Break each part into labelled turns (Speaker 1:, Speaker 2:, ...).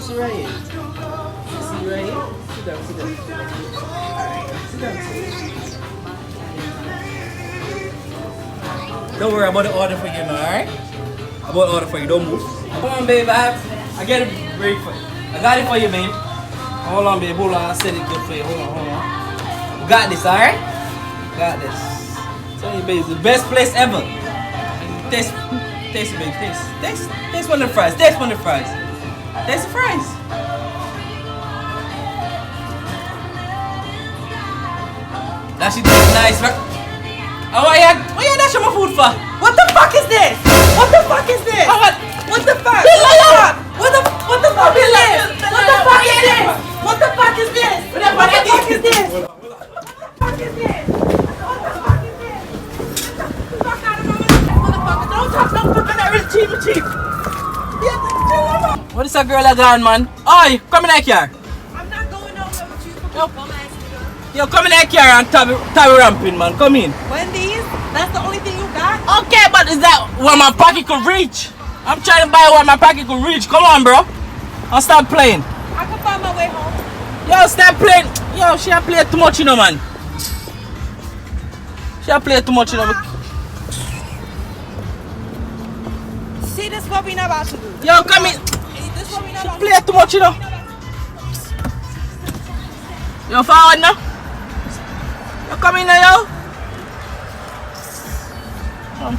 Speaker 1: See right here. See right here. Sit down, sit down. Alright, sit down. Don't worry about the order for you now, alright? About the order for you, don't move. Come on, babe, I get it ready for you. I got it for you, babe. Hold on, babe, hold on, I set it good for you. Hold on. You got this, alright? Got this. Tell you, babe, it's the best place ever. Taste it, babe, taste one of the fries, taste one of the fries. Taste the fries. That shit tastes nice, right? Oh, what you dashing my food for? What the fuck is this? What the fuck is this? Oh, what the fuck? What the fuck is this? What the fuck is this? What the fuck is this? What the fuck is this? What the fuck is this? Don't talk that real cheap. What is that girl again, man? Oi, come in here.
Speaker 2: I'm not going nowhere with you.
Speaker 1: Yo, come in here and tabby ramping, man. Come in.
Speaker 2: Wendy's? That's the only thing you got?
Speaker 1: Okay, but is that where my pocket could reach? I'm trying to buy where my pocket could reach. Come on, bro. I'll stop playing.
Speaker 2: I can find my way home.
Speaker 1: Yo, stop playing. Yo, she a play too much, you know, man. She a play too much, you know.
Speaker 2: See, this is what we not about to do.
Speaker 1: Yo, come in.
Speaker 2: This is what we not
Speaker 1: She
Speaker 2: about to
Speaker 1: play too much, you know. Yo, forward now. Yo, come in now, yo.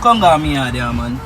Speaker 1: Come get me out there, man.